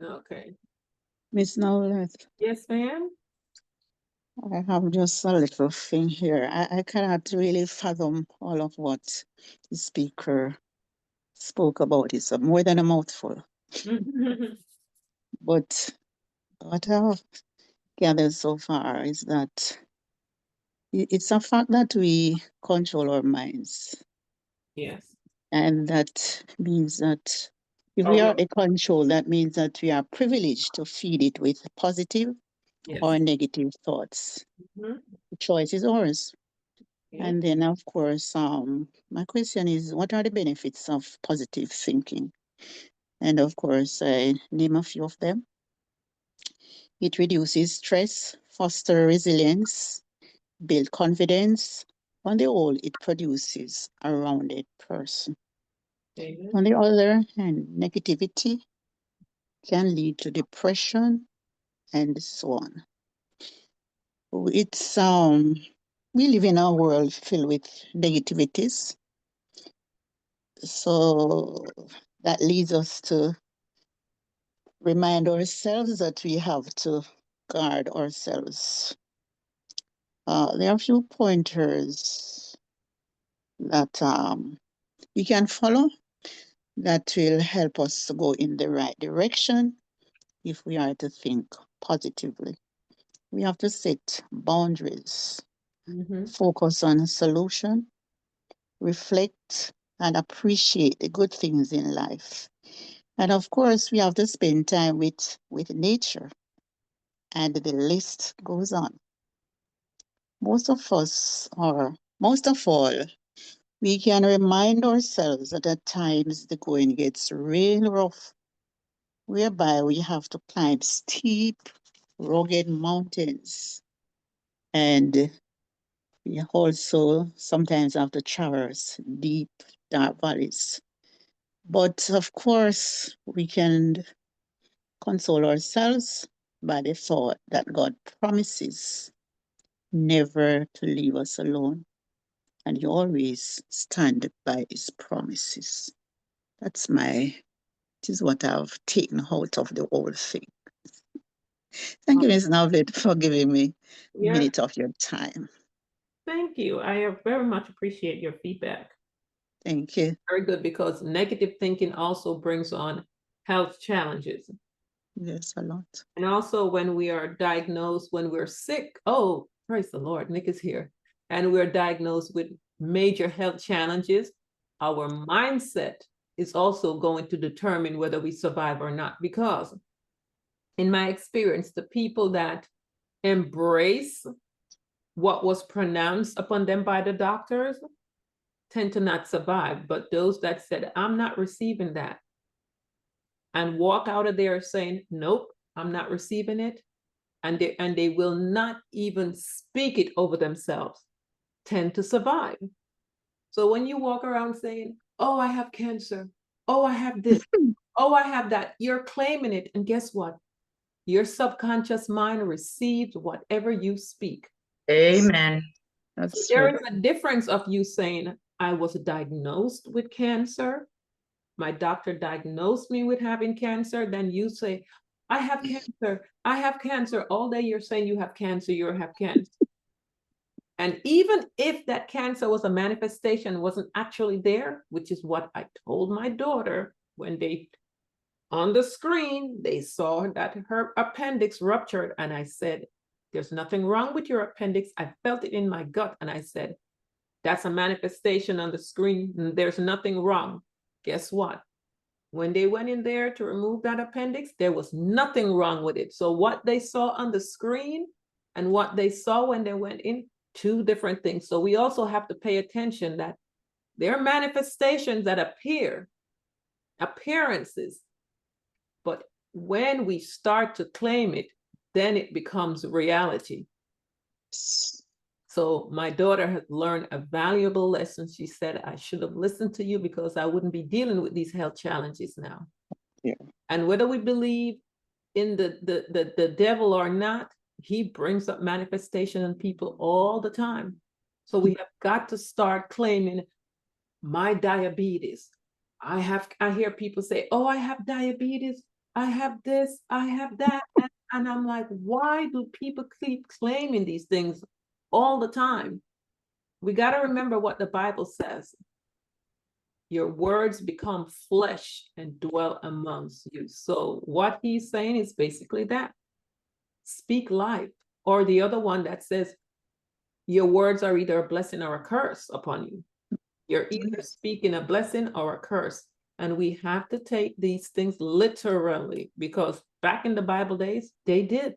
Okay. Miss Nowlet, Yes, ma'am. I have just a little thing here. I cannot really fathom all of what the speaker spoke about. It's more than a mouthful. But what I've gathered so far is that it's a fact that we control our minds. Yes. And that means that if we Oh, are well, in control, that means that we are privileged to feed it with positive yes. or negative thoughts. Mhm. The choice is ours. Yeah. And then, of course, my question is, what are the benefits of positive thinking? And of course, I name a few of them. It reduces stress, foster resilience, build confidence. On the whole, it produces a rounded person. Amen. On the other hand, negativity can lead to depression and so on. It's we live in a world filled with negativities, so that leads us to remind ourselves that we have to guard ourselves. There are a few pointers that we can follow that will help us to go in the right direction if we are to think positively. We have to set boundaries, Hmm. focus on a solution, reflect and appreciate the good things in life. And of course, we have to spend time with nature, and the list goes on. Most of us, or most of all, we can remind ourselves that at times the going gets real rough, whereby we have to climb steep, rugged mountains. And we also sometimes have to traverse deep, dark valleys. But of course, we can console ourselves by the thought that God promises never to leave us alone, and He always stand by His promises. That's my, it is what I've taken out of the whole thing. Thank you, Ms. Novlet, for giving me a Yeah. minute of your time. Thank you. I very much appreciate your feedback. Thank you. Very good, because negative thinking also brings on health challenges. Yes, a lot. And also, when we are diagnosed, when we're sick, oh, praise the Lord, Nick is here, and we're diagnosed with major health challenges, our mindset is also going to determine whether we survive or not. Because, in my experience, the people that embrace what was pronounced upon them by the doctors tend to not survive. But those that said, I'm not receiving that, and walk out of there saying, nope, I'm not receiving it, and they will not even speak it over themselves, tend to survive. So when you walk around saying, oh, I have cancer, oh, I have this, oh, I have that, you're claiming it. And guess what? Your subconscious mind receives whatever you speak. Amen. So That's there true. is a difference of you saying, I was diagnosed with cancer, my doctor diagnosed me with having cancer, then you say, I have cancer, I have cancer. All day you're saying you have cancer, you have cancer. And even if that cancer was a manifestation, wasn't actually there, which is what I told my daughter when they, on the screen, they saw that her appendix ruptured. And I said, there's nothing wrong with your appendix. I felt it in my gut. And I said, that's a manifestation on the screen. There's nothing wrong. Guess what? When they went in there to remove that appendix, there was nothing wrong with it. So what they saw on the screen and what they saw when they went in, two different things. So we also have to pay attention that there are manifestations that appear, appearances, but when we start to claim it, then it becomes reality. So my daughter has learned a valuable lesson. She said, I should have listened to you because I wouldn't be dealing with these health challenges now. Yeah. And whether we believe in the devil or not, he brings up manifestation in people all the time. So we have got to start claiming my diabetes. I hear people say, oh, I have diabetes. I have this, I have that. And I'm like, why do people keep claiming these things all the time? We got to remember what the Bible says. Your words become flesh and dwell amongst you. So what he's saying is basically that. Speak life. Or the other one that says, your words are either a blessing or a curse upon you. You're either speaking a blessing or a curse. And we have to take these things literally, because back in the Bible days, they did.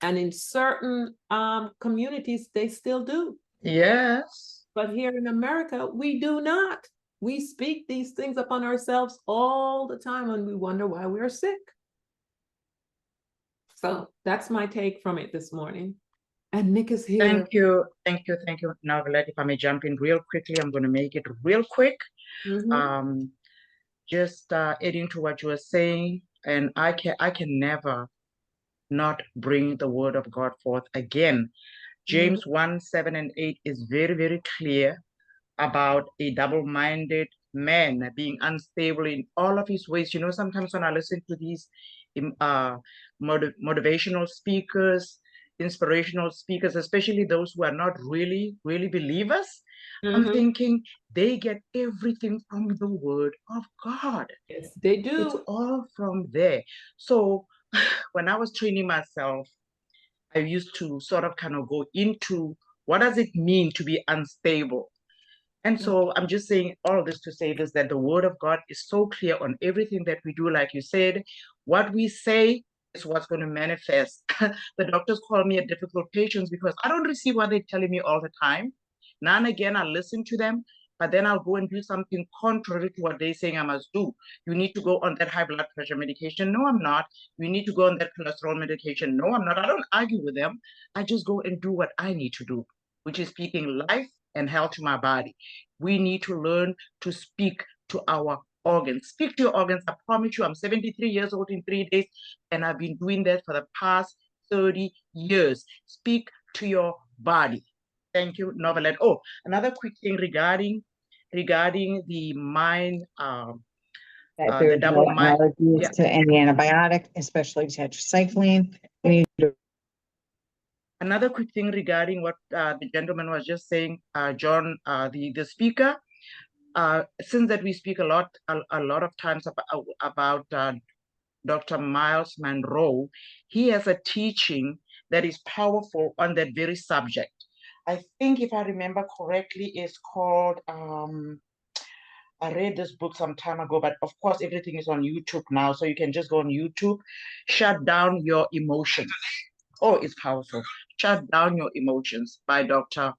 And in certain communities, they still do. Yes. But here in America, we do not. We speak these things upon ourselves all the time, and we wonder why we're sick. So that's my take from it this morning. And Nick is here. Thank you. Now, if I may jump in real quickly, I'm going to make it real quick. Just adding to what you were saying, and I can never not bring the word of God forth again. James 1, 7 and 8 is very, very clear about a double-minded man being unstable in all of his ways. You know, sometimes when I listen to these motivational speakers, inspirational speakers, especially those who are not really believers, I'm thinking they get everything from the word of God. Yes, they do. It's all from there. So when I was training myself, I used to sort of kind of go into what does it mean to be unstable? And so I'm just saying all of this to say this, that the word of God is so clear on everything that we do. Like you said, what we say is what's going to manifest. The doctors call me a difficult patient because I don't receive what they're telling me all the time. Now and again, I listen to them, but then I'll go and do something contrary to what they're saying I must do. You need to go on that high blood pressure medication. No, I'm not. You need to go on that cholesterol medication. No, I'm not. I don't argue with them. I just go and do what I need to do, which is speaking life and health to my body. We need to learn to speak to our organs. Speak to your organs. I promise you, I'm 73 years old in 3 days, and I've been doing that for the past 30 years. Speak to your body. Thank you, Novelet. Oh, another quick thing regarding the mind, that there the are double no mind. allergies Yeah. to any antibiotic, especially tetracycline. We need to Another quick thing regarding what the gentleman was just saying, John, the speaker, since that we speak a lot of times about Dr. Miles Monroe, he has a teaching that is powerful on that very subject. I think if I remember correctly, it's called, I read this book some time ago, but of course everything is on YouTube now, so you can just go on YouTube, Shut Down Your Emotions. Oh, it's powerful. Shut Down Your Emotions by Dr.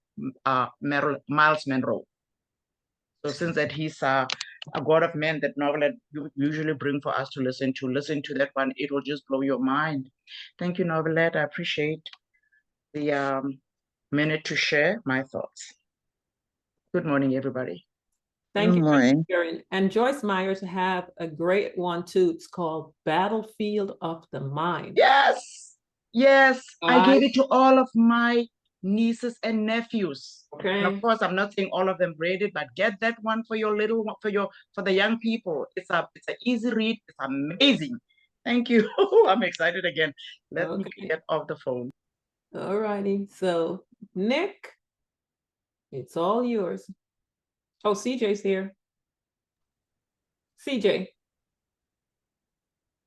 Miles Monroe. So since that he's a God of men, that novel that you usually bring for us to listen to that one, it will just blow your mind. Thank you, Novelette. I appreciate the minute to share my thoughts. Good morning, everybody. Thank you for morning. sharing. And Joyce Myers have a great one too. It's called Battlefield of the Mind. Yes, I gave it to all of my nieces and nephews. Okay. And of course, I'm not saying all of them read it, but get that one for your little one, for the young people. It's an easy read. It's amazing. Thank you. I'm excited again. Let me get off the phone. All righty. So Nick, it's all yours. Oh, CJ's here. CJ,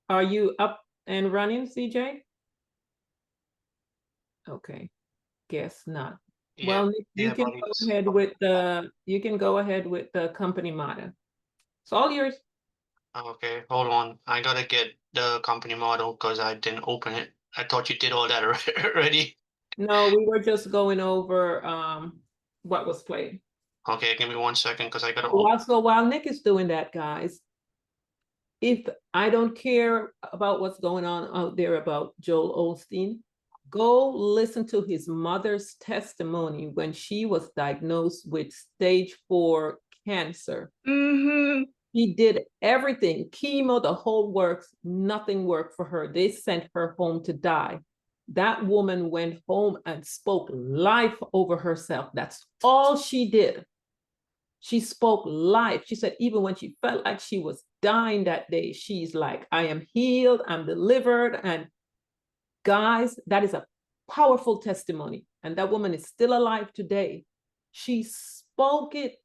are you up and running, CJ? Okay, guess not. Yeah, well, Nick, you yeah, can buddy. go ahead with the company motto. It's all yours. Okay, hold on. I gotta get the company model because I didn't open it. I thought you did all that already. No, we were just going over what was played. Okay, give me 1 second because I gotta open. So while Nick is doing that, guys, if I don't care about what's going on out there about Joel Osteen, go listen to his mother's testimony when she was diagnosed with stage 4 cancer. He did everything, chemo, the whole works, nothing worked for her. They sent her home to die. That woman went home and spoke life over herself. That's all she did. She spoke life. She said, even when she felt like she was dying that day, she's like, I am healed, I'm delivered. And guys, that is a powerful testimony. And that woman is still alive today. She spoke it.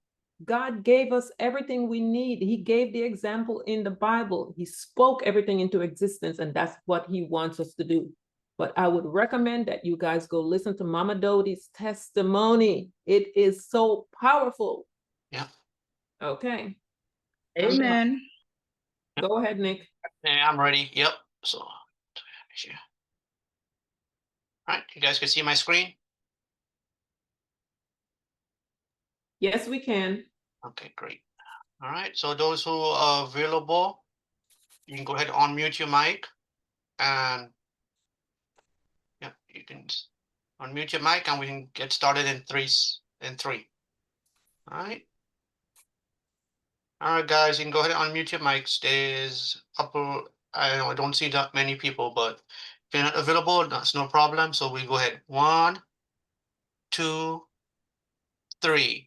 God gave us everything we need. He gave the example in the Bible. He spoke everything into existence, and that's what he wants us to do. But I would recommend that you guys go listen to Mama Dodie's testimony. It is so powerful. Yeah. Okay. Amen. Go ahead, Nick. Yeah, I'm ready. Yep. So, share. All right, you guys can see my screen? Yes, we can. Okay, great. All right, so those who are available, you can go ahead and unmute your mic and yeah, you can unmute your mic and we can get started in three. All right. All right, guys, you can go ahead and unmute your mics. There's a couple, I know I don't see that many people, but if you're not available, that's no problem. So we go ahead. 1, 2, 3.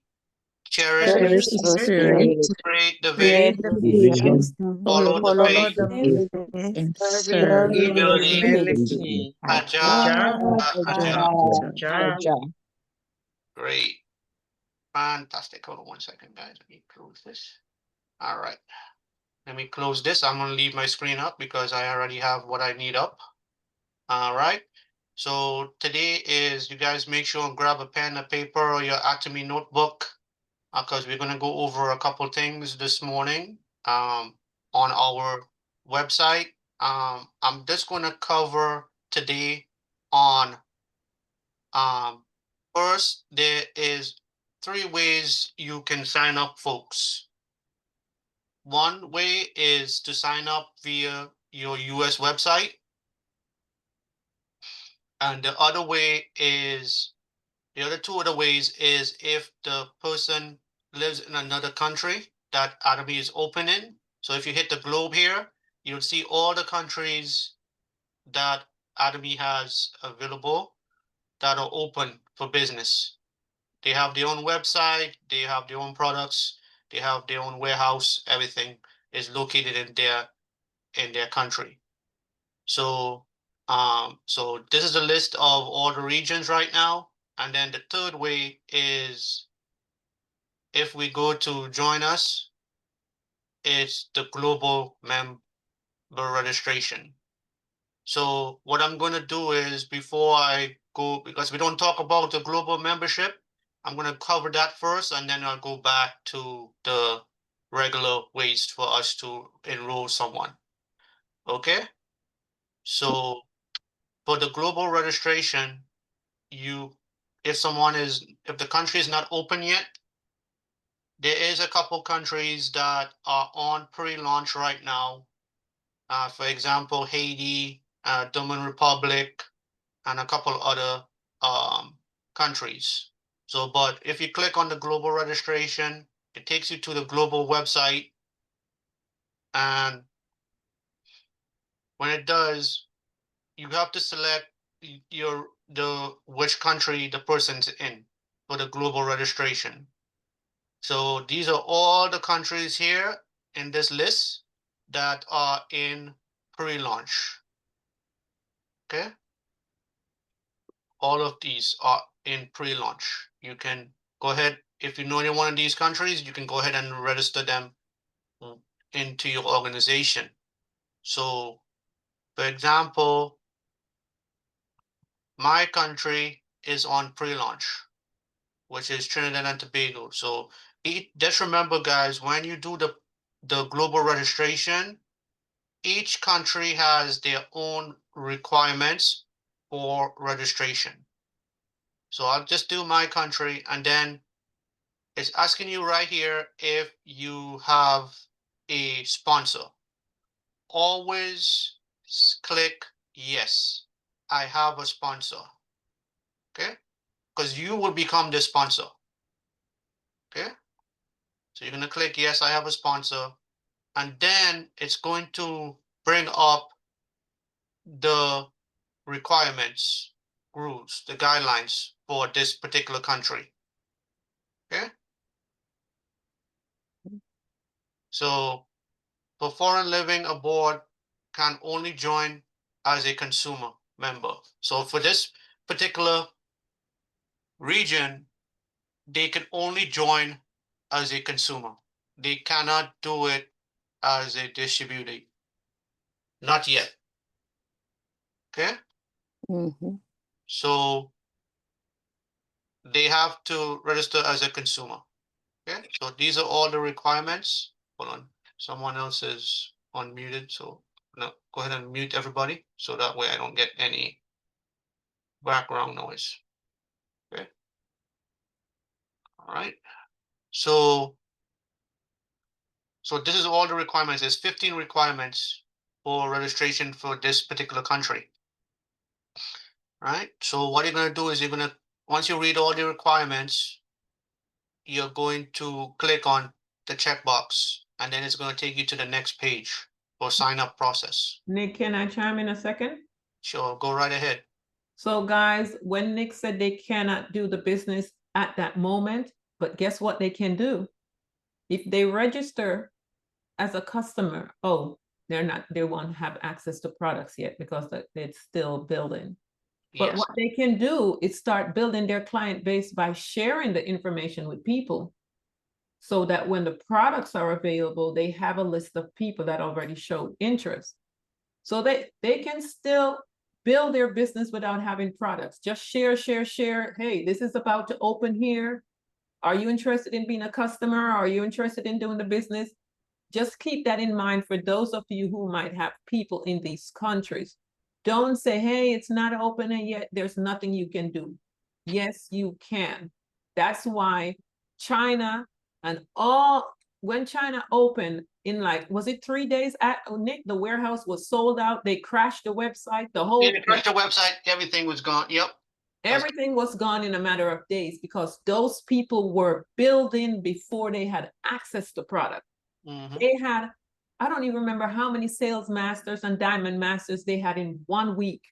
Cherish the Cherish the spirit, create the create vision, the vision, follow the follow faith, the faith, faith, and serving serve humility, humility. Aja, Aja. Aja, Aja. Great. Fantastic. Hold on 1 second, guys. Let me close this. All right. Let me close this. I'm going to leave my screen up because I already have what I need up. All right. So today is, you guys make sure and grab a pen, a paper, or your Atomy notebook because we're going to go over a couple things this morning on our website. I'm just going to cover today on first, there is 3 ways you can sign up, folks. One way is to sign up via your US website. And the other way is, the other 2 other ways is if the person lives in another country that Atomy is open in. So if you hit the globe here, you'll see all the countries that Atomy has available that are open for business. They have their own website, they have their own products, they have their own warehouse, everything is located in their country. So so this is a list of all the regions right now. And then the third way is if we go to join us, it's the global member registration. So what I'm going to do is before I go, because we don't talk about the global membership, I'm going to cover that first, and then I'll go back to the regular ways for us to enroll someone. Okay? So for the global registration, if the country is not open yet, there is a couple countries that are on pre-launch right now. For example, Haiti, Dominican Republic, and a couple other countries. So, but if you click on the global registration, it takes you to the global website. And when it does, you have to select which country the person's in for the global registration. So these are all the countries here in this list that are in pre-launch. Okay. All of these are in pre-launch. You can go ahead, if you know any one of these countries, you can go ahead and register them into your organization. So, for example, my country is on pre-launch, which is Trinidad and Tobago. So just remember, guys, when you do the global registration, each country has their own requirements for registration. So I'll just do my country, and then it's asking you right here if you have a sponsor. Always click yes, I have a sponsor. Okay, because you will become the sponsor. Okay, so you're going to click yes, I have a sponsor, and then it's going to bring up the requirements, rules, the guidelines for this particular country. Okay, So for foreign living abroad can only join as a consumer member. So for this particular region, they can only join as a consumer. They cannot do it as a distributor. Not yet. Okay? Mhm. So they have to register as a consumer. Okay, so these are all the requirements. Hold on, someone else is unmuted, so no, go ahead and mute everybody so that way I don't get any background noise. Okay, all right. So this is all the requirements. There's 15 requirements for registration for this particular country. All right. So what you're gonna do is you're gonna once you read all the requirements, you're going to click on the checkbox, and then it's going to take you to the next page for sign up process. Nick, can I chime in a second? Sure, go right ahead. So guys, when Nick said they cannot do the business at that moment, but guess what they can do? If they register as a customer, they won't have access to products yet because it's still building. But Yes. what they can do is start building their client base by sharing the information with people so that when the products are available, they have a list of people that already showed interest. So they can still build their business without having products. Just share. Hey, this is about to open here. Are you interested in being a customer? Are you interested in doing the business? Just keep that in mind for those of you who might have people in these countries. Don't say, hey, it's not open yet. There's nothing you can do. Yes, you can. That's why China and when China opened in was it 3 days at Nick, the warehouse was sold out. They crashed the website, the whole Yeah, they crashed the website, everything was gone. Yep. everything was gone in a matter of days because those people were building before they had access to product. Mhm. They had, I don't even remember how many sales masters and diamond masters they had in 1 week.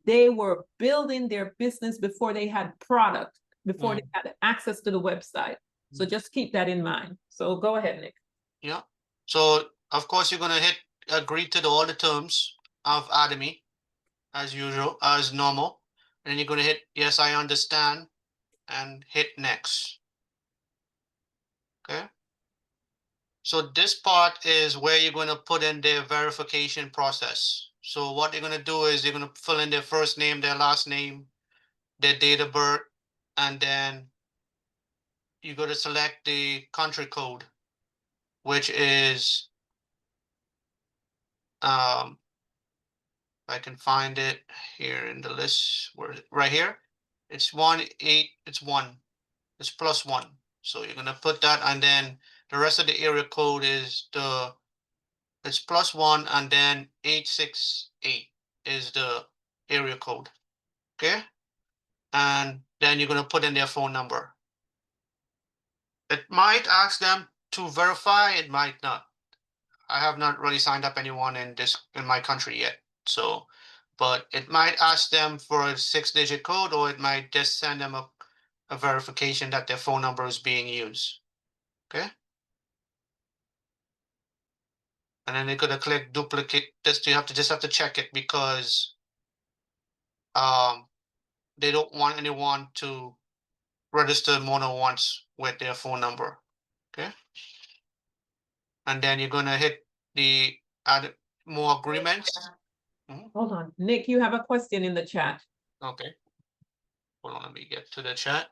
They were building their business before they had product, before they had access to the website. So just keep that in mind. So go ahead, Nick. Yeah. So of course you're gonna hit agree to all the terms of Atomy as usual, as normal. And then you're gonna hit yes, I understand, and hit next. Okay. So this part is where you're going to put in their verification process. So what you're going to do is you're going to fill in their first name, their last name, their date of birth, and then you go to select the country code, which is, if I can find it here in the list, where right here, it's it's one, it's +1. So you're going to put that, and then the rest of the area code is it's +1, and then 868 is the area code. Okay. And then you're going to put in their phone number. It might ask them to verify, it might not. I have not really signed up anyone in my country yet. So, but it might ask them for a 6-digit code, or it might just send them a verification that their phone number is being used. Okay. And then they're going to click duplicate this. You just have to check it because they don't want anyone to register more than once with their phone number. Okay. And then you're going to hit the add more agreements. Hold on. Nick, you have a question in the chat. Okay. Hold on, let me get to the chat.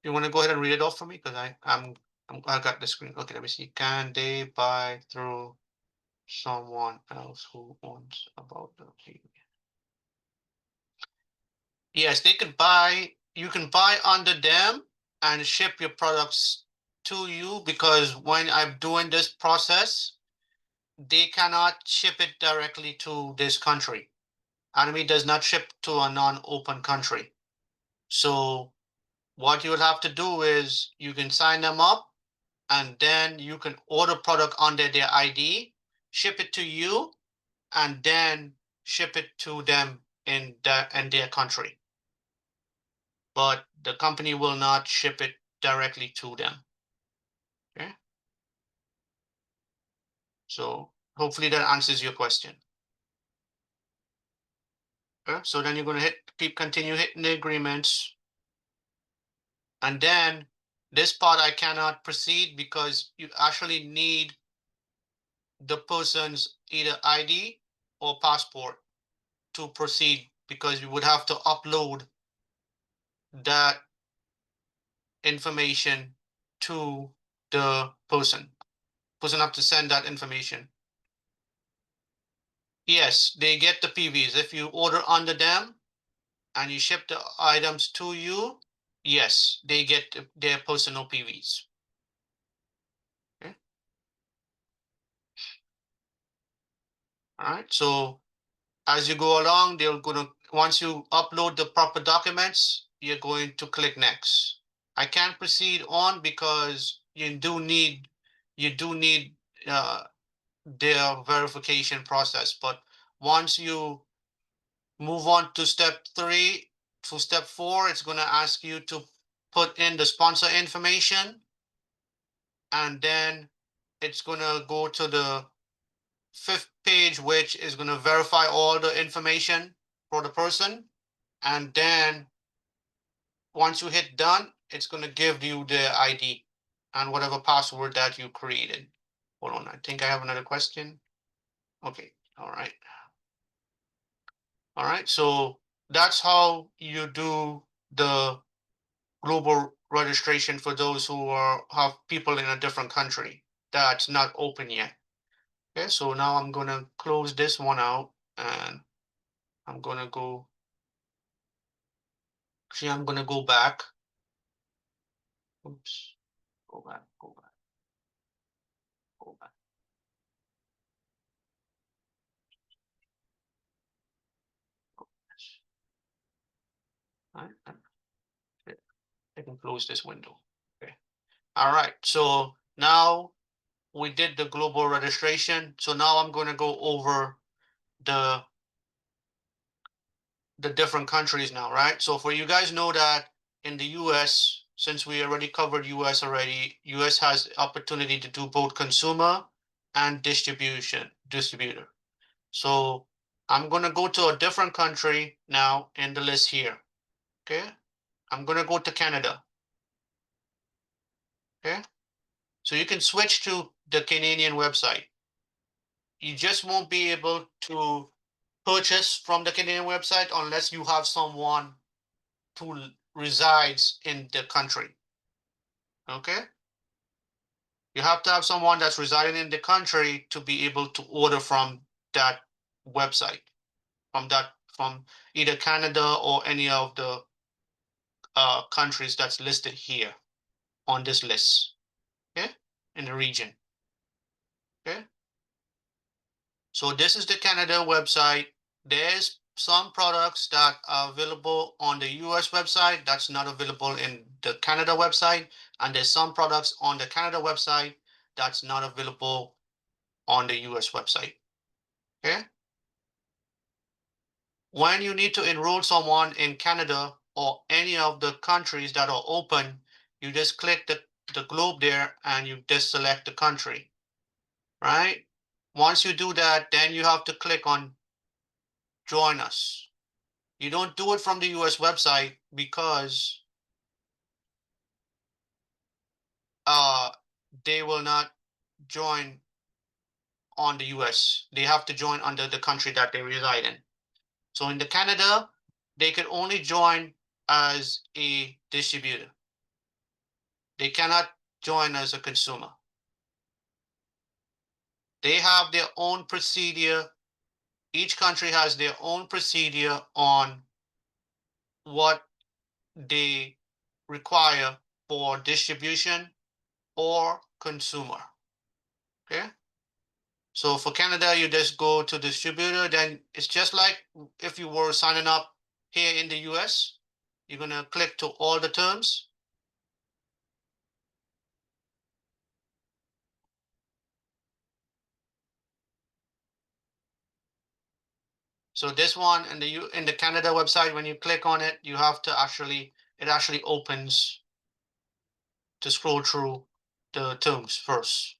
You want to go ahead and read it off for me? Because I got the screen. Okay, let me see. Can they buy through someone else who owns about the TV? Yes, they can buy. You can buy under them and ship your products to you, because when I'm doing this process, they cannot ship it directly to this country. Atomy does not ship to a non-open country. So what you will have to do is you can sign them up, and then you can order product under their ID, ship it to you, and then ship it to them in their country. But the company will not ship it directly to them. Okay. So hopefully that answers your question. Okay, so then you're going to continue hitting the agreements. And then this part I cannot proceed because you actually need the person's either ID or passport to proceed, because you would have to upload that information to the person. Person have to send that information. Yes, they get the PVs. If you order under them and you ship the items to you, yes, they get their personal PVs. Okay. All right. So as you go along, they're gonna, once you upload the proper documents, you're going to click next. I can't proceed on because you do need uh, their verification process. But once you move on to step 3 to step 4, it's going to ask you to put in the sponsor information, and then it's going to go to the 5th page, which is going to verify all the information for the person. And then once you hit done, it's going to give you the ID and whatever password that you created. Hold on, I think I have another question. Okay, all right. All right, so that's how you do the global registration for those who have people in a different country that's not open yet. Okay, so now I'm gonna close this one out, and I'm gonna go. See, I'm gonna go back. Oops, go back, go back, go back. I can close this window. Okay. All right. So now we did the global registration. So now I'm going to go over the different countries now, right? So for you guys know that in the US, since we already covered US already, US has opportunity to do both consumer and distributor. So I'm going to go to a different country now in the list here. Okay. I'm going to go to Canada. Okay. So you can switch to the Canadian website. You just won't be able to purchase from the Canadian website unless you have someone who resides in the country. Okay? You have to have someone that's residing in the country to be able to order from that website, from either Canada or any of the countries that's listed here on this list. Okay? In the region. Okay? So this is the Canada website. There's some products that are available on the US website that's not available in the Canada website. And there's some products on the Canada website that's not available on the US website. Okay. When you need to enroll someone in Canada or any of the countries that are open, you just click the globe there and you just select the country, right? Once you do that, then you have to click on join us. You don't do it from the US website because they will not join on the US. They have to join under the country that they reside in. So in the Canada, they can only join as a distributor. They cannot join as a consumer. They have their own procedure. Each country has their own procedure on what they require for distribution or consumer. Okay. So for Canada, you just go to distributor, then it's just like if you were signing up here in the US, you're gonna click to all the terms. So this one in the Canada website, when you click on it, you have to it actually opens to scroll through the terms first.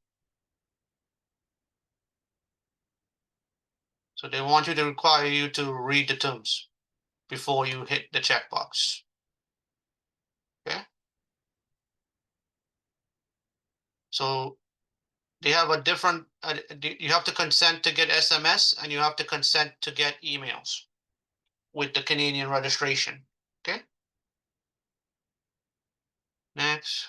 So they want you to require you to read the terms before you hit the checkbox. Okay. So they have a different, you have to consent to get SMS and you have to consent to get emails with the Canadian registration. Okay. Next.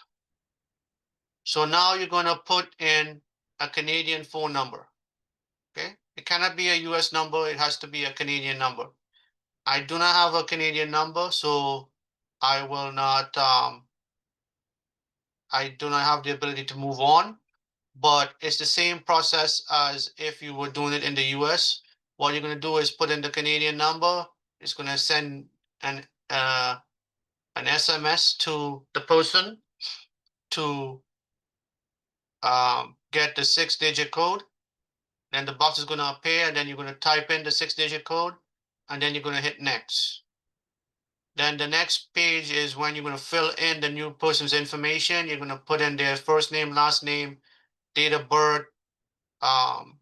So now you're going to put in a Canadian phone number. Okay. It cannot be a US number. It has to be a Canadian number. I do not have a Canadian number, so I will not, I do not have the ability to move on, but it's the same process as if you were doing it in the US. What you're going to do is put in the Canadian number. It's going to send an SMS to the person to get the 6-digit code. Then the box is going to appear, and then you're going to type in the 6-digit code, and then you're going to hit next. Then the next page is when you're going to fill in the new person's information. You're going to put in their first name, last name, date of birth, on.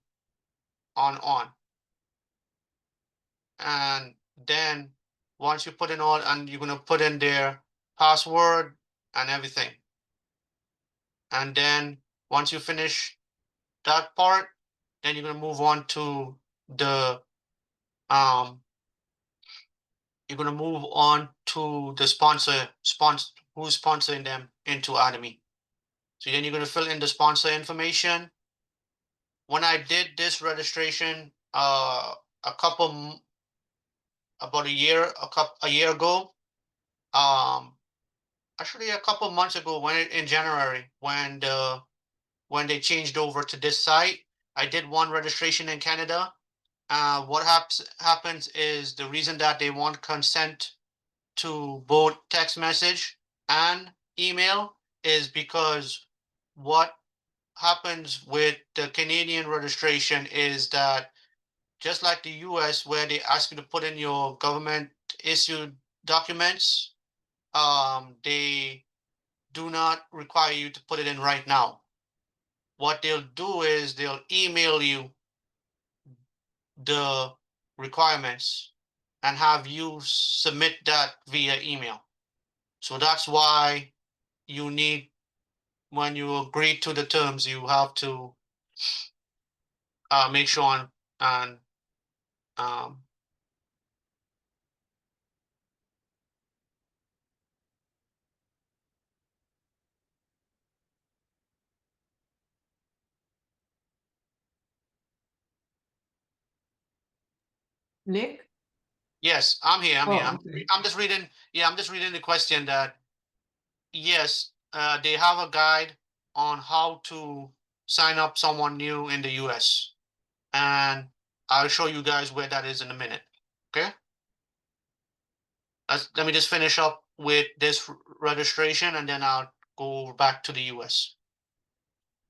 And then once you put in all, and you're going to put in their password and everything. And then once you finish that part, then you're going to move on to the you're going to move on to the sponsor who's sponsoring them into Atomy. So then you're going to fill in the sponsor information. When I did this registration about a year ago, actually a couple months ago, when in January, when they changed over to this site, I did one registration in Canada. What happens is the reason that they want consent to both text message and email is because what happens with the Canadian registration is that just like the US, where they ask you to put in your government issued documents, they do not require you to put it in right now. What they'll do is they'll email you the requirements and have you submit that via email. So that's why you need, when you agree to the terms, you have to make sure and Nick? yes, I'm here. I'm Oh, here. okay. I'm just reading. Yeah, I'm just reading the question that yes, they have a guide on how to sign up someone new in the US. And I'll show you guys where that is in a minute. Okay. Let me just finish up with this registration and then I'll go back to the US.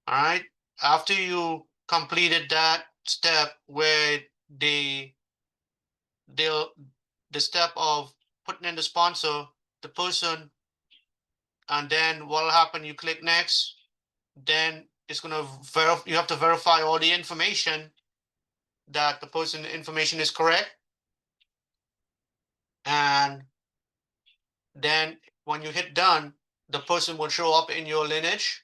All right. After you completed that step where they'll the step of putting in the sponsor, the person, and then what'll happen, you click next, then it's gonna you have to verify all the information that the person information is correct. And then when you hit done, the person will show up in your lineage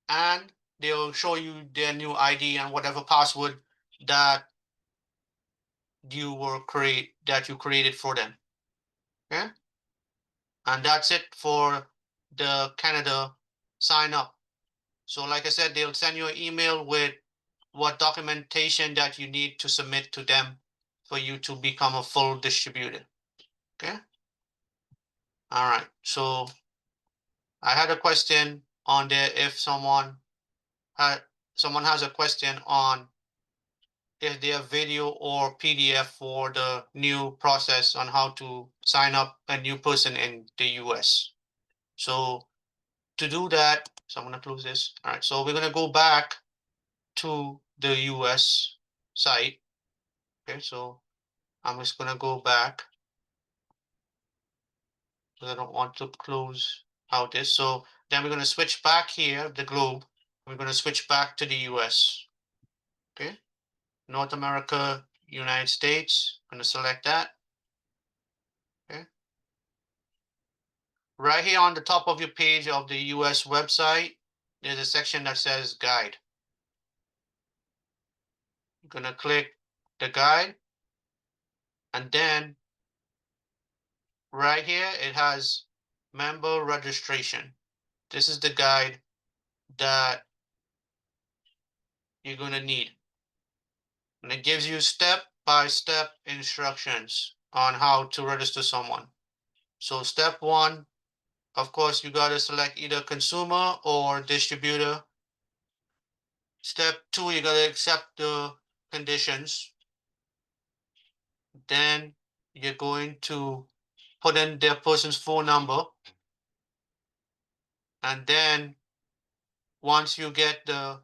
and they'll show you their new ID and whatever password that you created for them. Okay. And that's it for the Canada sign up. So like I said, they'll send you an email with what documentation that you need to submit to them for you to become a full distributor. Okay. All right. So I had a question on there if someone has a question on if they have video or PDF for the new process on how to sign up a new person in the US. So to do that, so I'm going to close this. All right. So we're going to go back to the US site. Okay. So I'm just going to go back because I don't want to close out this. So then we're going to switch back here, the globe. We're going to switch back to the US. Okay. North America, United States. I'm gonna select that. Okay. Right here on the top of your page of the US website, there's a section that says guide. You're gonna click the guide, and then right here it has member registration. This is the guide that you're gonna need. And it gives you step-by-step instructions on how to register someone. So step one, of course, you gotta select either consumer or distributor. Step two, you gotta accept the conditions. Then you're going to put in their person's phone number. And then once you get the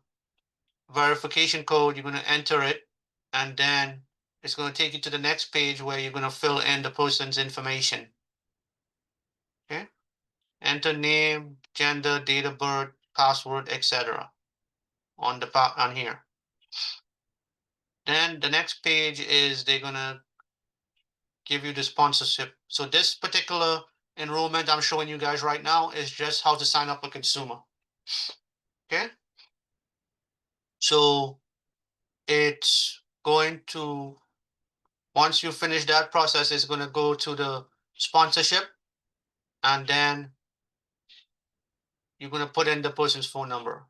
verification code, you're gonna enter it. And then it's gonna take you to the next page where you're gonna fill in the person's information. Okay? Enter name, gender, date of birth, password, etc. on here. Then the next page is they're gonna give you the sponsorship. So this particular enrollment I'm showing you guys right now is just how to sign up a consumer. Okay. So it's going to, once you finish that process, it's going to go to the sponsorship, and then you're going to put in the person's phone number.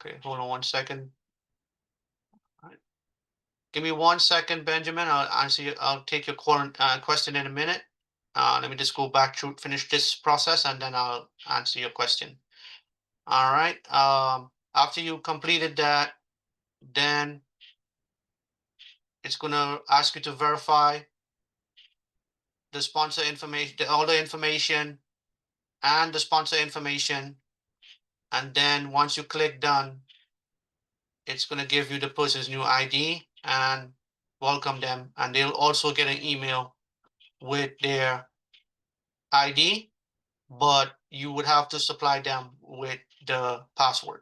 Okay, hold on 1 second. All right. Give me 1 second, Benjamin. I'll answer you. I'll take your question in a minute. Let me just go back to finish this process, and then I'll answer your question. All right. After you completed that, then it's going to ask you to verify the sponsor information, all the information, and the sponsor information. And then once you click done, it's going to give you the person's new ID and welcome them. And they'll also get an email with their ID, but you would have to supply them with the password.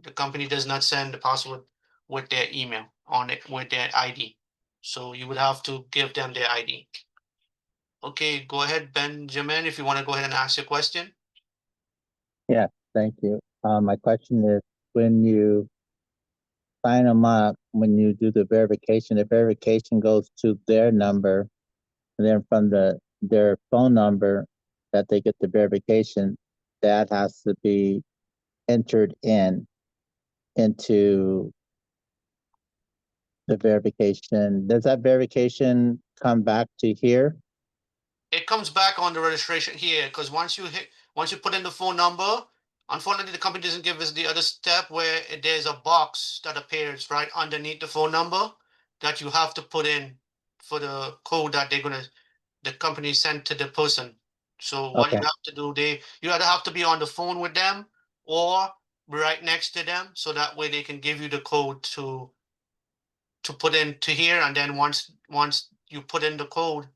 The company does not send the password with their email on it, with their ID. So you would have to give them their ID. Okay, go ahead, Benjamin, if you want to go ahead and ask your question. Yeah, thank you. My question is, when you sign them up, when you do the verification goes to their number, and then from their phone number that they get the verification, that has to be entered into the verification. Does that verification come back to here? It comes back on the registration here, because once you put in the phone number, unfortunately the company doesn't give us the other step where there's a box that appears right underneath the phone number that you have to put in for the code that the company sent to the person. So what you Okay. have to do, you either have to be on the phone with them or be right next to them, so that way they can give you the code to put into here. And then once you put in the code,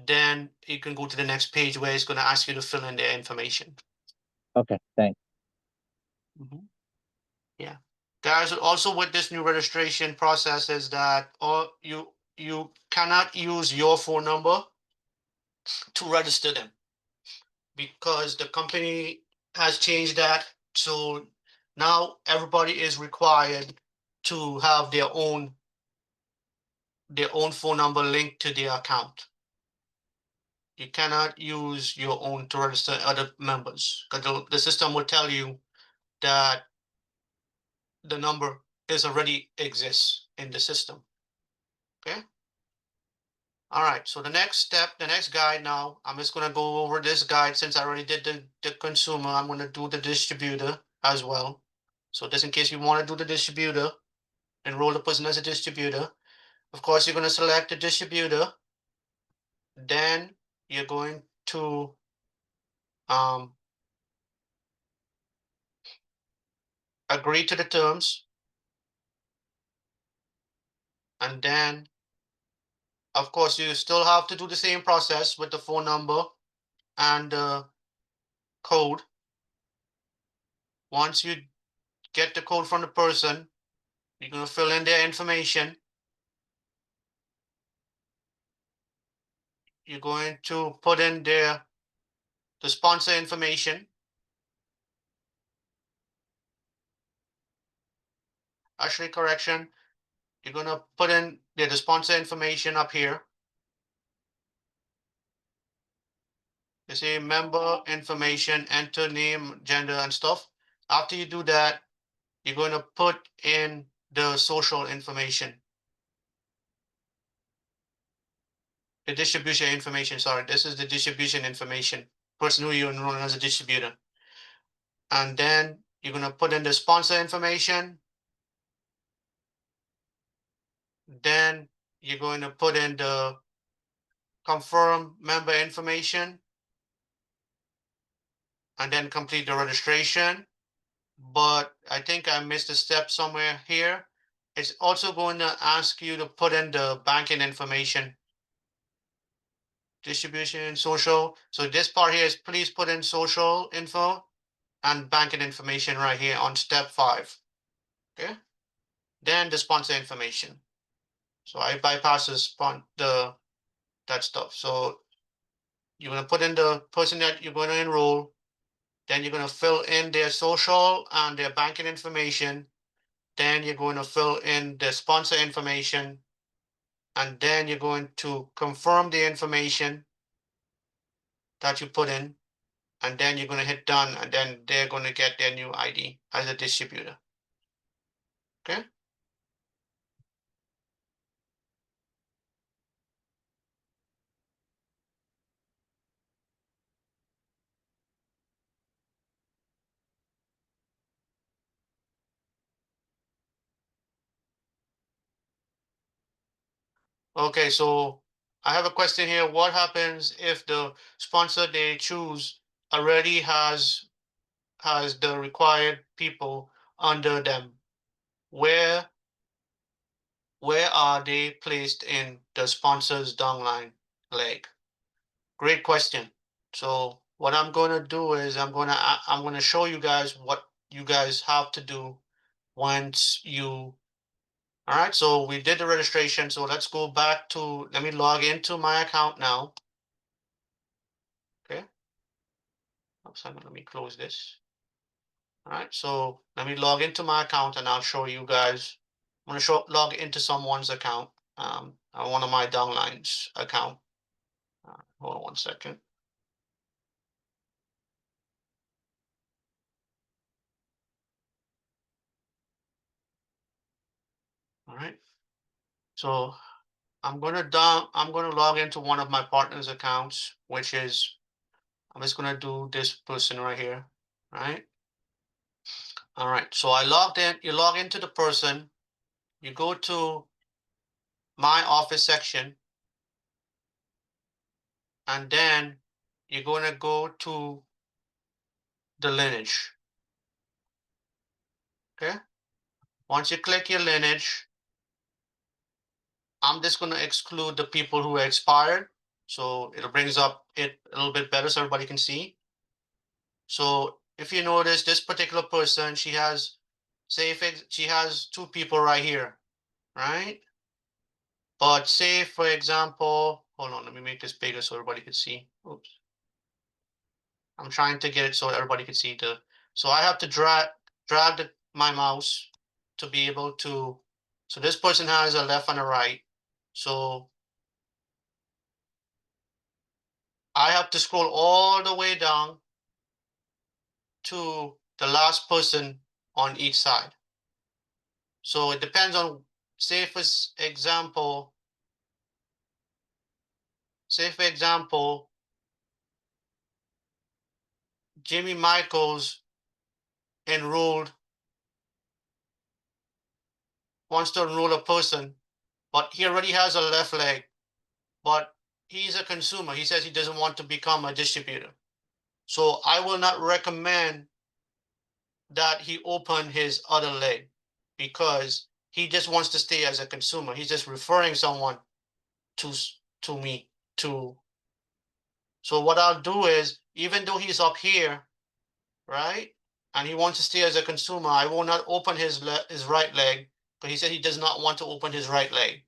then you can go to the next page where it's going to ask you to fill in their information. Okay, thanks. Yeah. Guys, also with this new registration process is that you cannot use your phone number to register them, because the company has changed that. So now everybody is required to have their own phone number linked to their account. You cannot use your own to register other members, because the system will tell you that the number is already exists in the system. Okay. All right. So the next step, the next guide now, I'm just going to go over this guide. Since I already did the consumer, I'm going to do the distributor as well. So just in case you want to do the distributor, enroll the person as a distributor. Of course, you're going to select the distributor. Then you're going to agree to the terms. And then, of course, you still have to do the same process with the phone number and the code. Once you get the code from the person, you're going to fill in their information. you're going to put in the sponsor information. Actually, correction, you're gonna put in the sponsor information up here. You see member information, enter name, gender and stuff. After you do that, you're going to put in the social information. The distribution information, sorry, this is the distribution information. Person who you enroll as a distributor. And then you're going to put in the sponsor information. Then you're going to put in the confirm member information. And then complete the registration. But I think I missed a step somewhere here. It's also going to ask you to put in the banking information. Distribution, social. So this part here is please put in social info and banking information right here on step 5. Okay. Then the sponsor information. So I bypass that stuff. So you're going to put in the person that you're going to enroll. Then you're going to fill in their social and their banking information. Then you're going to fill in the sponsor information. And then you're going to confirm the information that you put in. And then you're going to hit done, and then they're going to get their new ID as a distributor. Okay. Okay, so I have a question here. What happens if the sponsor they choose already has the required people under them? Where are they placed in the sponsor's downline leg? Great question. So what I'm going to do is I'm going to show you guys what you guys have to do once you. All right, so we did the registration. So let's go back to, let me log into my account now. Okay. Let me close this. All right, so let me log into my account and I'll show you guys. I'm going to log into someone's account, on one of my downlines account. Hold on 1 second. All right. So I'm going to log into one of my partner's accounts, which is, I'm just going to do this person right here. Right. All right. So I logged in, you log into the person, you go to my office section, and then you're going to go to the lineage. Okay. Once you click your lineage, I'm just going to exclude the people who are expired. So it brings up it a little bit better so everybody can see. So if you notice this particular person, she has, say if she has 2 people right here, right? But say for example, hold on, let me make this bigger so everybody can see. Oops. I'm trying to get it so everybody can see so I have to drag my mouse to be able to, so this person has a left and a right. So I have to scroll all the way down to the last person on each side. So it depends on, say for example, Jimmy Michaels enrolled, wants to enroll a person, but he already has a left leg, but he's a consumer. He says he doesn't want to become a distributor. So I will not recommend that he open his other leg because he just wants to stay as a consumer. He's just referring someone to me. So what I'll do is, even though he's up here, right, and he wants to stay as a consumer, I will not open his right leg because he said he does not want to open his right leg.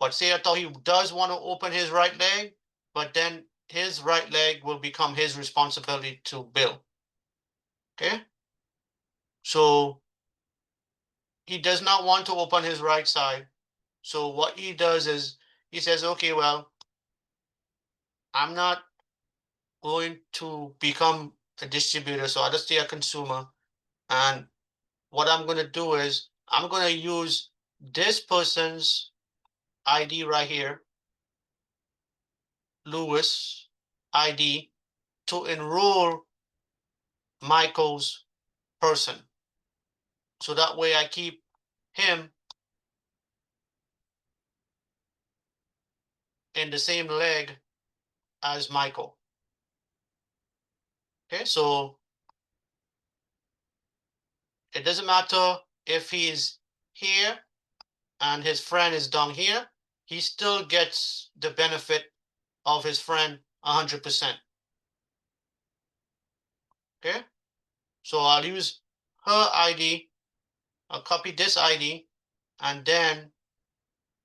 But say I thought he does want to open his right leg, but then his right leg will become his responsibility to bill. Okay? So he does not want to open his right side. So what he does is he says, okay, well, I'm not going to become a distributor, so I'll just stay a consumer. And what I'm going to do is I'm going to use this person's ID right here, Lewis ID, to enroll Michael's person. So that way I keep him in the same leg as Michael. Okay, so it doesn't matter if he's here and his friend is down here, he still gets the benefit of his friend 100%. Okay, so I'll use her ID, I'll copy this ID, and then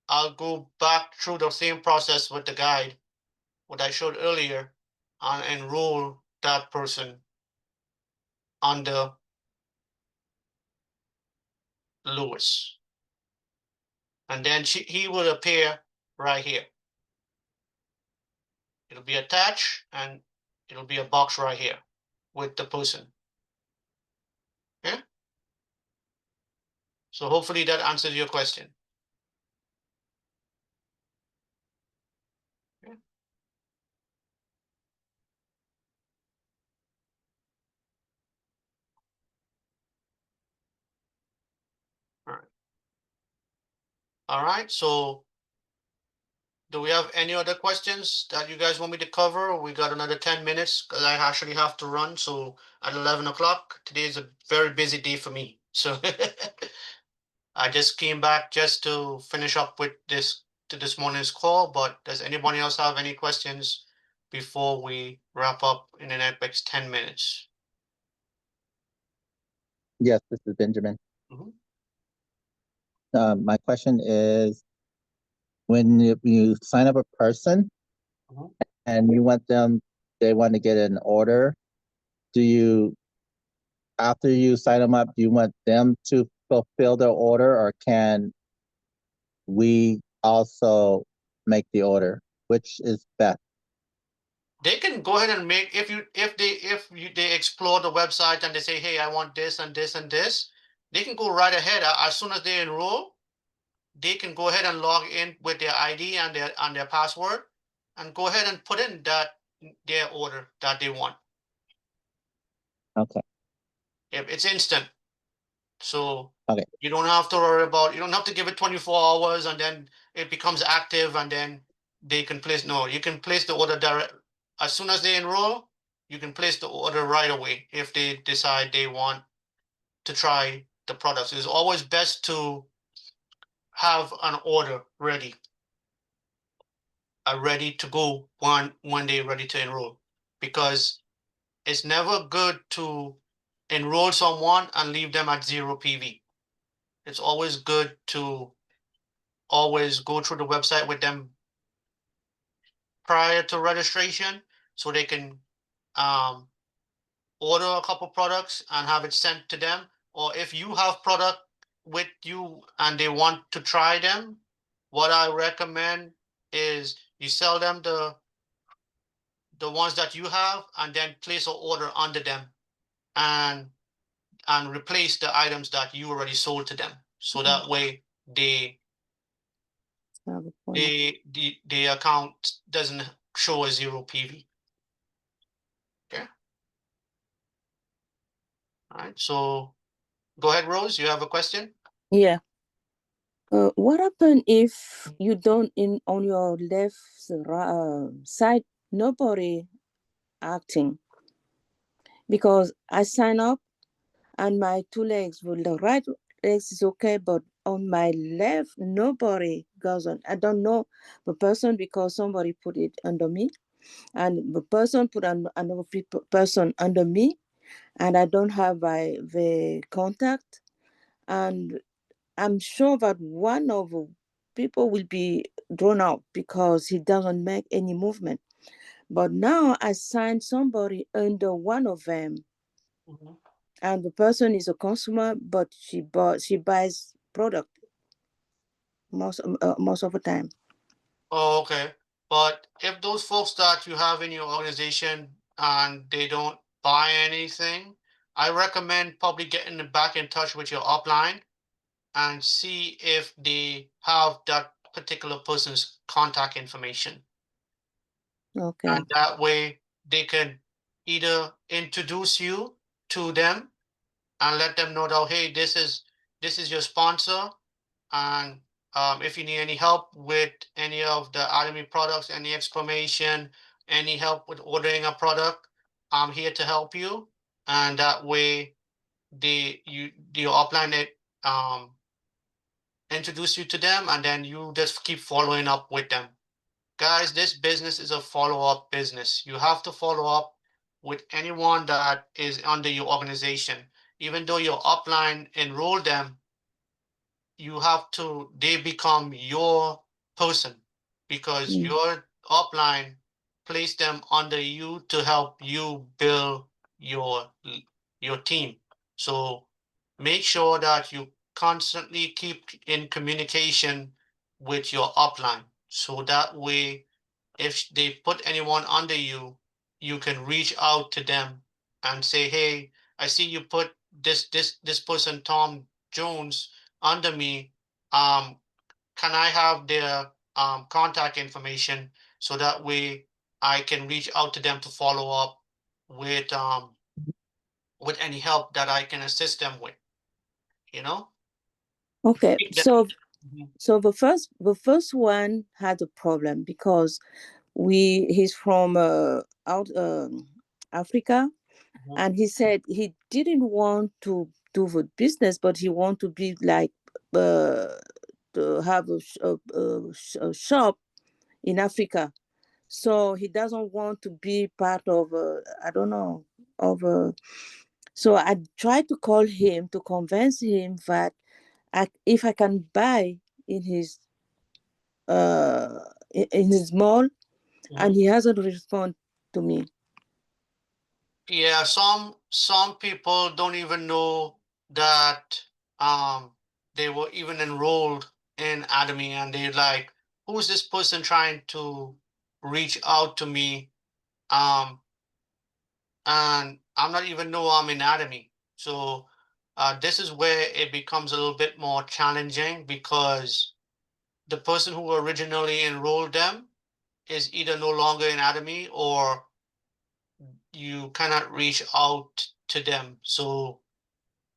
I'll go back through the same process with the guide, what I showed earlier, and enroll that person under Lewis. And then he will appear right here. It'll be attached and it'll be a box right here with the person. Okay? So hopefully that answers your question. Okay. All right. All right, so do we have any other questions that you guys want me to cover? We got another 10 minutes because I actually have to run. So at 11 o'clock, today is a very busy day for me. So I just came back just to finish up with this morning's call, but does anybody else have any questions before we wrap up in the next 10 minutes? Yes, this is Benjamin. Mhm. My question is, when you sign up a person Mhm. and you want them, they want to get an order, do you, after you sign them up, do you want them to fulfill their order, or can we also make the order? Which is best? They can go ahead and make, if they explore the website and they say, hey, I want this and this and this, they can go right ahead. As soon as they enroll, they can go ahead and log in with their ID and their password and go ahead and put in their order that they want. Okay. It's instant. So Okay. you don't have to worry about, you don't have to give it 24 hours and then it becomes active and then they can place, no, you can place the order direct. As soon as they enroll, you can place the order right away if they decide they want to try the products. It's always best to have an order ready, ready to go when they're ready to enroll, because it's never good to enroll someone and leave them at 0 PV. It's always good to always go through the website with them prior to registration so they can order a couple products and have it sent to them. Or if you have product with you and they want to try them, what I recommend is you sell them the ones that you have and then place an order under them and replace the items that you already sold to them. So that way the account doesn't show a 0 PV. Okay. All right. So go ahead, Rose. You have a question? Yeah. What happen if you don't on your left side, nobody acting? Because I sign up and my two legs, well, the right legs is okay, but on my left, nobody goes on. I don't know the person because somebody put it under me, and the person put another person under me, and I don't have the contact, and I'm sure that one of the people will be drawn out because he doesn't make any movement. But now I signed somebody under one of them, Mhm. and the person is a consumer, but she buys product most of the time. Oh, okay. But if those folks that you have in your organization and they don't buy anything, I recommend probably getting back in touch with your upline and see if they have that particular person's contact information. Okay. And that way they can either introduce you to them and let them know that, hey, this is your sponsor. And if you need any help with any of the Academy products, any explanation, any help with ordering a product, I'm here to help you. And that way you upline it, introduce you to them, and then you just keep following up with them. Guys, this business is a follow-up business. You have to follow up with anyone that is under your organization. Even though your upline enroll them, you have to, they become your person because Mm. your upline placed them under you to help you build your team. So make sure that you constantly keep in communication with your upline. So that way, if they put anyone under you, you can reach out to them and say, hey, I see you put this person, Tom Jones, under me. Can I have their contact information so that way I can reach out to them to follow up with any help that I can assist them with, you know? Okay. Yeah. So Mhm. so the first one had a problem because he's from out Africa, Mhm. and he said he didn't want to do the business, but he want to be like to have a shop in Africa. So he doesn't want to be part of I don't know of so I tried to call him to convince him that if I can buy in his mall, and Mhm. he hasn't responded to me. Yeah, some people don't even know that they were even enrolled in Academy, and they're like, who's this person trying to reach out to me? Um, and I'm not even know I'm in Academy. So this is where it becomes a little bit more challenging because the person who originally enrolled them is either no longer in Academy or you cannot reach out to them. So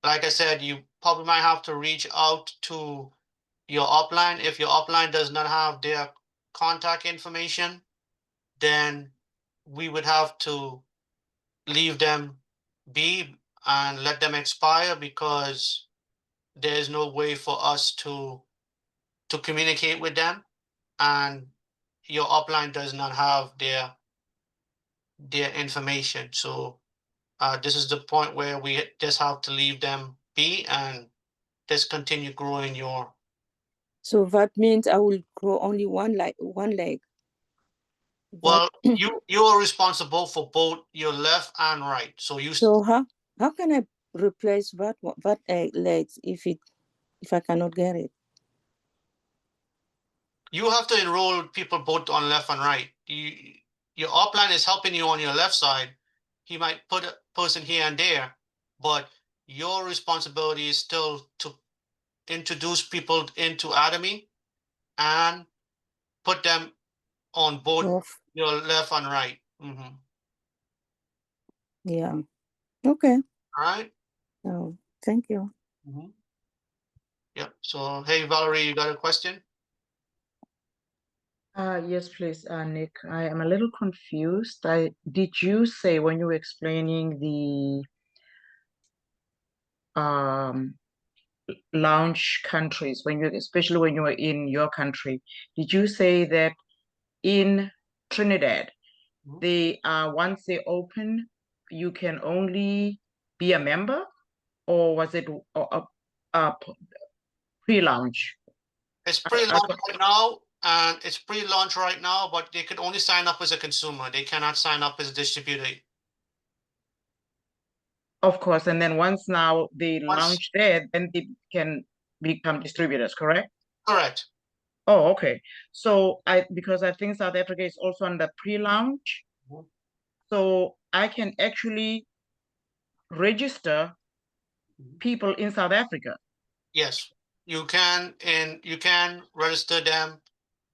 like I said, you probably might have to reach out to your upline. If your upline does not have their contact information, then we would have to leave them be and let them expire because there's no way for us to communicate with them, and your upline does not have their information. So this is the point where we just have to leave them be and just continue growing your. So that means I will grow only one leg. Well, you are responsible for both your left and right. So So how can I replace that legs if I cannot get it? you have to enroll people both on left and right. Your upline is helping you on your left side. He might put a person here and there, but your responsibility is still to introduce people into Academy and put them on both Both. your left and right. Mm-hmm. Yeah. Okay. All right. Oh, thank you. Mm-hmm. Yep. So, hey, Valerie, you got a question? Yes, please, Nick. I am a little confused. Did you say when you were explaining the launch countries, especially when you were in your country, did you say that in Trinidad, they once they open, you can only be a member, or was it a pre-launch? It's pre-launch right now. and it's pre-launch right now, but they could only sign up as a consumer. They cannot sign up as a distributor. Of course, and then once now they Once- launch there, then they can become distributors, correct? Correct. Oh, okay. So because I think South Africa is also under pre-launch, Mhm. so I can actually register Mhm. people in South Africa. Yes, you can, and you can register them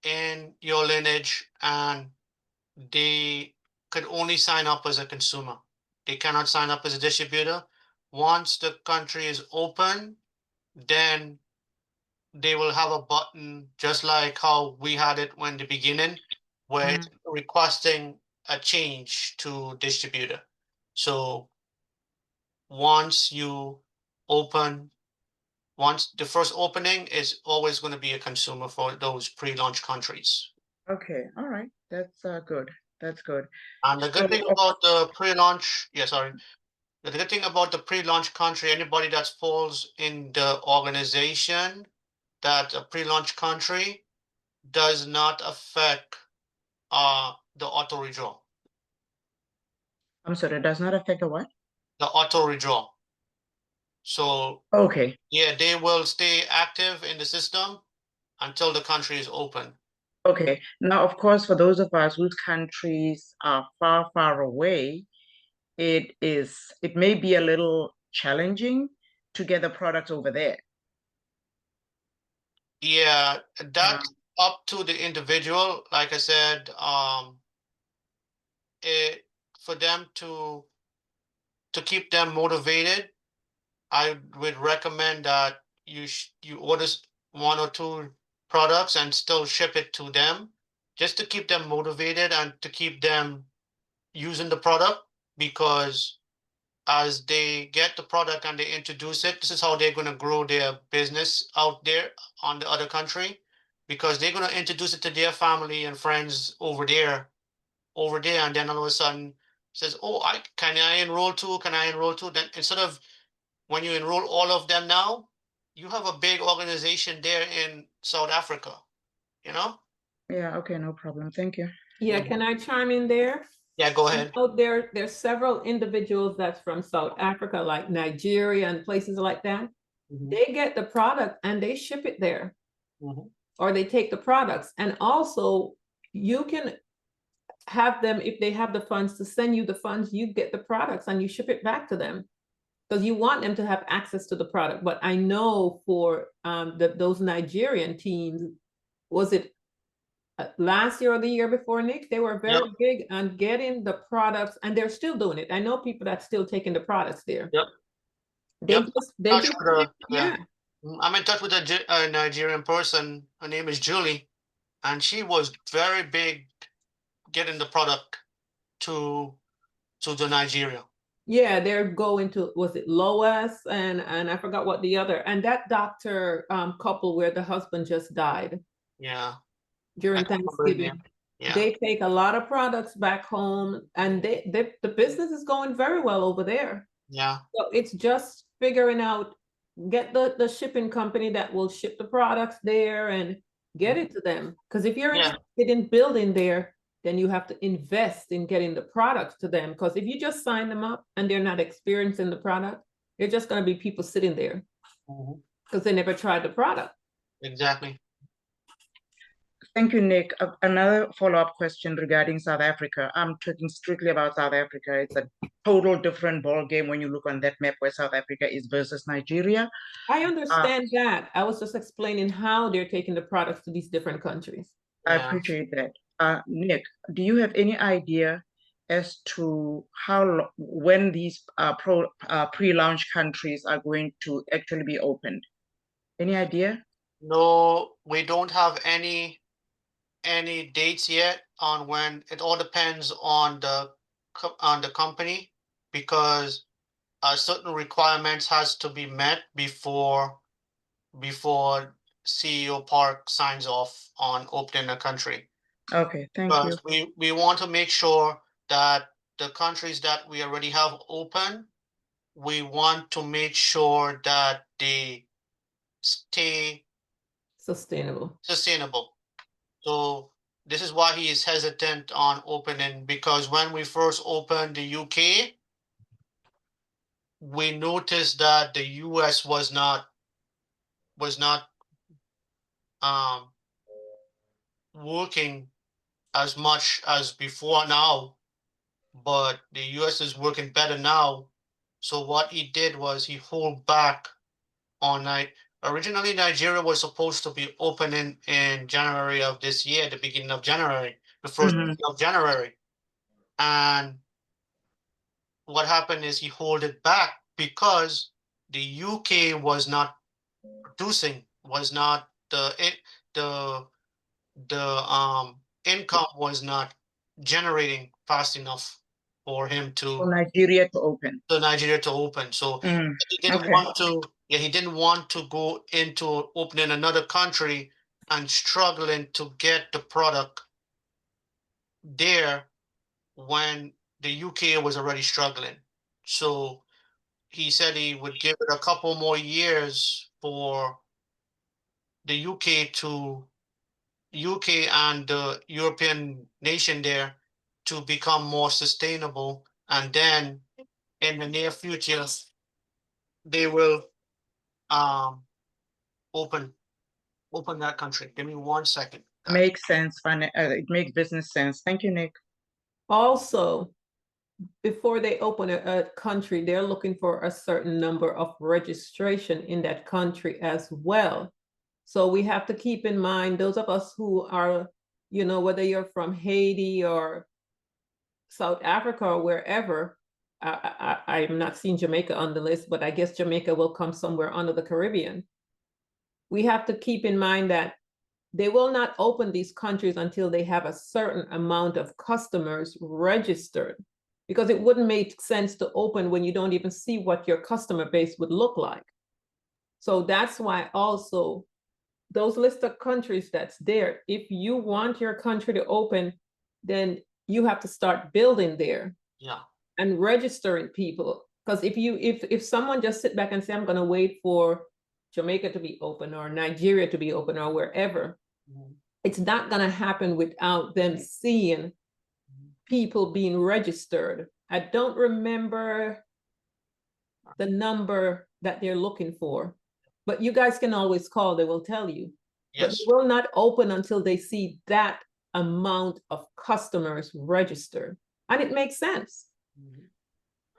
in your lineage, and they could only sign up as a consumer. They cannot sign up as a distributor. Once the country is open, then they will have a button just like how we had it when the beginning, where it's requesting a change to distributor. So once you open, once the first opening is always going to be a consumer for those pre-launch countries. Okay, all right. That's good. That's good. And the good thing So, about the pre-launch, yeah, sorry. The good thing about the pre-launch country, anybody that falls in the organization, that a pre-launch country does not affect the auto redraw. I'm sorry, it does not affect the what? The auto redraw. So Okay. yeah, they will stay active in the system until the country is open. Okay. Now, of course, for those of us whose countries are far, far away, it may be a little challenging to get the product over there. Yeah, that's up to the individual. Like I said, for them to keep them motivated, I would recommend that you order one or two products and still ship it to them, just to keep them motivated and to keep them using the product, because as they get the product and they introduce it, this is how they're going to grow their business out there on the other country, because they're going to introduce it to their family and friends over there, and then all of a sudden says, oh, I enroll too? Can I enroll too? Then instead of, when you enroll all of them now, you have a big organization there in South Africa, you know? Yeah, okay, no problem. Thank you. Yeah, can I chime in there? Yeah, go ahead. So there's several individuals that's from South Africa, like Nigeria and places like that. Mhm. They get the product and they ship it there, Mhm. or they take the products. And also you can have them, if they have the funds, to send you the funds, you get the products and you ship it back to them, because you want them to have access to the product. But I know for those Nigerian teams, was it last year or the year before, Nick, they were very Yep. big on getting the products, and they're still doing it. I know people that's still taking the products there. Yep. They Yep. just, Touch with her, yeah. I'm in touch with a Nigerian person. Her name is Julie, and she was very big getting the product to the Nigeria. Yeah, they're going to, was it Lois and I forgot what the other, and that doctor couple where the husband just died Yeah. during I can't remember his Thanksgiving. name. Yeah. They take a lot of products back home, and the business is going very well over there. Yeah. So it's just figuring out, get the shipping company that will ship the products there and get it to them. Because if you're Yeah. interested in building there, then you have to invest in getting the products to them. Because if you just sign them up and they're not experiencing the product, they're just going to be people sitting there Mhm. because they never tried the product. Exactly. Thank you, Nick. Another follow-up question regarding South Africa. I'm talking strictly about South Africa. It's a total different ball game when you look on that map where South Africa is versus Nigeria. I understand that. I was just explaining how they're taking the products to these different countries. I Yeah. appreciate that. Nick, do you have any idea as to when these pre-launch countries are going to actually be opened? Any idea? No, we don't have any dates yet on when. It all depends on the company, because certain requirements has to be met before CEO Park signs off on opening a country. Okay, thank you. Because we want to make sure that the countries that we already have open, we want to make sure that they stay Sustainable. sustainable. So this is why he is hesitant on opening, because when we first opened the UK, we noticed that the US was not um working as much as before now, but the US is working better now. So what he did was he hold back on night. Originally, Nigeria was supposed to be opening in January of this year, the beginning of January, the first Mhm. week of January. And what happened is he hold it back because the UK was not producing, was not the income was not generating fast enough for him For to Nigeria to open. Nigeria to open. So Mm. he didn't Okay. want to, yeah, he didn't want to go into opening another country and struggling to get the product there when the UK was already struggling. So he said he would give it a couple more years for the UK and the European nation there to become more sustainable, and then in the near future they will um open that country. Give me 1 second, guys. Makes sense. It makes business sense. Thank you, Nick. Also, before they open a country, they're looking for a certain number of registration in that country as well. So we have to keep in mind, those of us who are, you know, whether you're from Haiti or South Africa or wherever, I'm not seeing Jamaica on the list, but I guess Jamaica will come somewhere under the Caribbean. We have to keep in mind that they will not open these countries until they have a certain amount of customers registered, because it wouldn't make sense to open when you don't even see what your customer base would look like. So that's why also those list of countries that's there, if you want your country to open, then you have to start building there. Yeah. And registering people. Because if someone just sit back and say, I'm going to wait for Jamaica to be open or Nigeria to be open or wherever, it's not going to happen without them seeing people being registered. I don't remember the number that they're looking for, but you guys can always call, they will tell you. But Yes. they will not open until they see that amount of customers registered. And it makes sense.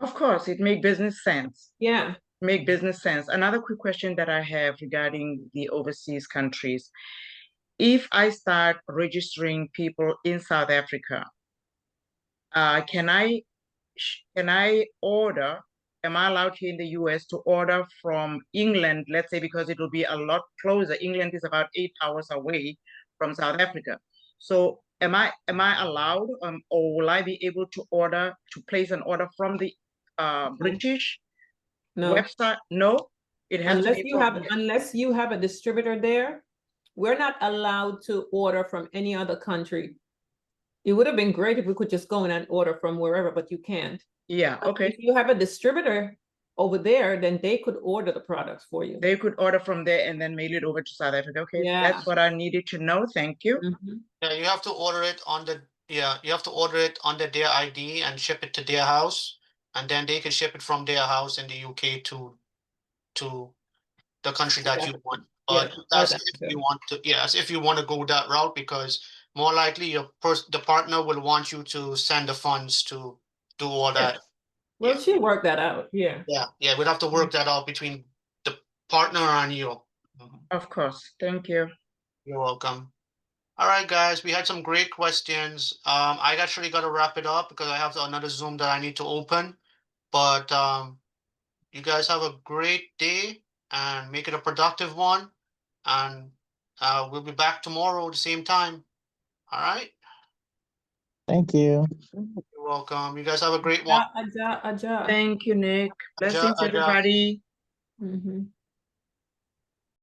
Of course, it makes business sense. Yeah. Make business sense. Another quick question that I have regarding the overseas countries. If I start registering people in South Africa, can I order? Am I allowed here in the US to order from England, let's say, because it will be a lot closer? England is about 8 hours away from South Africa. So am I allowed, or will I be able to place an order from the British No. website? No, it has to Unless be you have, unless you have a distributor there, we're not allowed to order from any other country. It would have been great if we could just go in and order from wherever, but you can't. Yeah, But okay. if you have a distributor over there, then they could order the products for you. They could order from there and then mail it over to South Africa. Okay, Yeah. that's what I needed to know. Thank you. Mhm. Yeah, you have to order it on the you have to order it under their ID and ship it to their house, and then they can ship it from their house in the UK to the country that you want. But Yeah, that's South if Africa. you want to, yes, if you want to go that route, because more likely the partner will want you to send the funds to do all that. Well, Yeah. she worked that out. Yeah. Yeah, we'd have to work that out between the partner and you. Of course. Thank you. You're welcome. All right, guys, we had some great questions. I actually got to wrap it up because I have another Zoom that I need to open. But you guys have a great day and make it a productive one. And we'll be back tomorrow at the same time. All right. Thank you. You're welcome. You guys have a great one. Aja. Thank you, Nick. Blessings, Aja. everybody. Mhm.